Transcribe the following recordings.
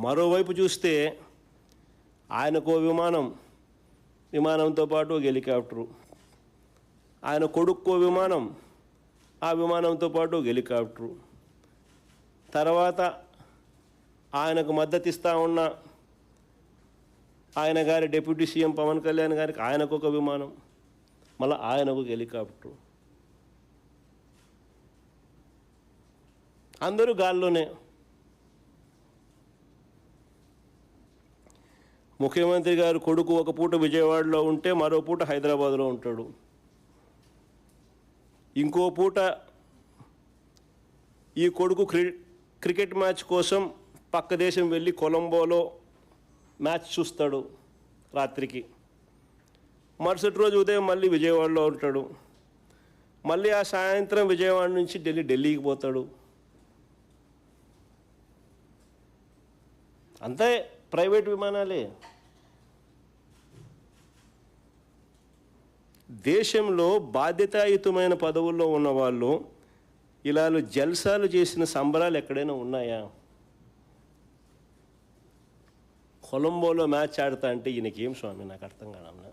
మరోవైపు చూస్తే ఆయనకో విమానంతో పాటు ఒక హెలికాప్టరు, ఆయన కొడుక్కో విమానం, ఆ విమానంతో పాటు ఒక హెలికాప్టరు, తర్వాత ఆయనకు మద్దతు ఇస్తూ ఉన్న ఆయన గారి డిప్యూటీ సీఎం పవన్ కళ్యాణ్ గారికి ఆయనకు ఒక విమానం, మళ్ళీ ఆయనకు ఒక హెలికాప్టరు, అందరూ గాల్లోనే. ముఖ్యమంత్రి గారు కొడుకు ఒక పూట విజయవాడలో ఉంటే మరో పూట హైదరాబాద్లో ఉంటాడు, ఇంకో పూట ఈ కొడుకు క్రికెట్ మ్యాచ్ కోసం పక్క దేశం వెళ్ళి కొలంబోలో మ్యాచ్ చూస్తాడు రాత్రికి, మరుసటి రోజు ఉదయం మళ్ళీ విజయవాడలో ఉంటాడు, మళ్ళీ ఆ సాయంత్రం విజయవాడ నుంచి ఢిల్లీకి పోతాడు. అంతే ప్రైవేట్ విమానాలే. దేశంలో బాధ్యతాయుతమైన పదవుల్లో ఉన్నవాళ్ళు ఇలా జల్సాలు చేసిన సంబరాలు ఎక్కడైనా ఉన్నాయా? కొలంబోలో మ్యాచ్ ఆడతా అంటే ఈయనకేం స్వామి, నాకు అర్థం కాదన్నా.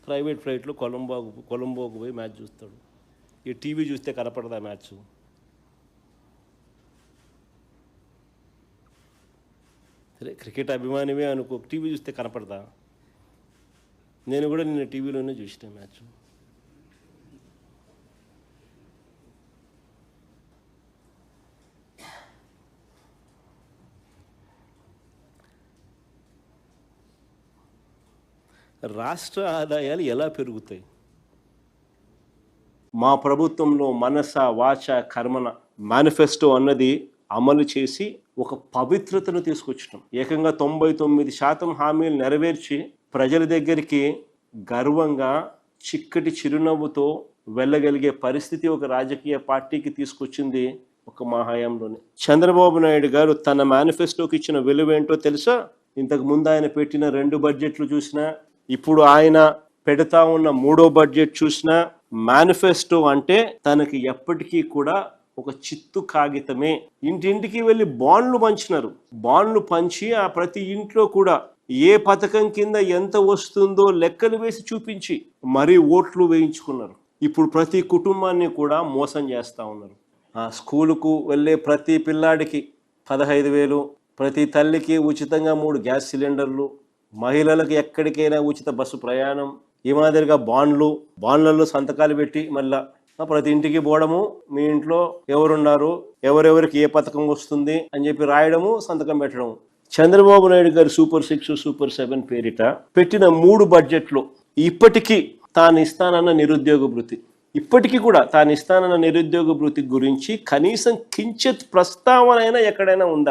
ప్రైవేట్ ఫ్లైట్లో కొలంబోకు పోయి మ్యాచ్ చూస్తాడు. ఈ టీవీ చూస్తే కనపడదా మ్యాచ్? సరే క్రికెట్ అభిమానివే అనుకో, టీవీ చూస్తే కనపడదా? నేను కూడా నిన్న టీవీలోనే చూసిన మ్యాచ్. రాష్ట్ర ఆదాయాలు ఎలా పెరుగుతాయి? మా ప్రభుత్వంలో మనస వాచ కర్మన మేనిఫెస్టో అన్నది అమలు చేసి ఒక పవిత్రతను తీసుకొచ్చినాం. ఏకంగా 99% హామీలు నెరవేర్చి ప్రజల దగ్గరికి గర్వంగా చిక్కటి చిరునవ్వుతో వెళ్ళగలిగే పరిస్థితి ఒక రాజకీయ పార్టీకి తీసుకొచ్చింది ఒక మా హయాంలోనే. చంద్రబాబు నాయుడు గారు తన మేనిఫెస్టోకి ఇచ్చిన విలువేంటో తెలుసా? ఇంతకు ముందు ఆయన పెట్టిన 2 బడ్జెట్లు చూసినా, ఇప్పుడు ఆయన పెడతా ఉన్న 3వ బడ్జెట్ చూసినా, మేనిఫెస్టో అంటే తనకి ఎప్పటికీ కూడా ఒక చిత్తు కాగితమే. ఇంటింటికి వెళ్ళి బాండ్లు పంచినారు. బాండ్లు పంచి ఆ ప్రతి ఇంట్లో కూడా ఏ పథకం కింద ఎంత వస్తుందో లెక్కలు వేసి చూపించి మరీ ఓట్లు వేయించుకున్నారు. ఇప్పుడు ప్రతి కుటుంబాన్ని కూడా మోసం చేస్తూ ఉన్నారు. ఆ స్కూలుకు వెళ్ళే ప్రతి పిల్లాడికి 15,000, ప్రతి తల్లికి ఉచితంగా 3 గ్యాస్ సిలిండర్లు, మహిళలకు ఎక్కడికైనా ఉచిత బస్సు ప్రయాణం, ఈ మాదిరిగా బాండ్లలో సంతకాలు పెట్టి మళ్ళా ప్రతి ఇంటికి పోవడము, మీ ఇంట్లో ఎవరున్నారు, ఎవరెవరికి ఏ పథకం వస్తుంది అని చెప్పి రాయడము, సంతకం పెట్టడము. చంద్రబాబు నాయుడు గారు సూపర్ 6, సూపర్ 7 పేరిట పెట్టిన 3 బడ్జెట్లు ఇప్పటికీ తాను ఇస్తానన్న నిరుద్యోగ భృతి, ఇప్పటికీ కూడా తాను ఇస్తానన్న నిరుద్యోగ భృతి గురించి కనీసం కించిత్ ప్రస్తావన అయినా ఎక్కడైనా ఉందా?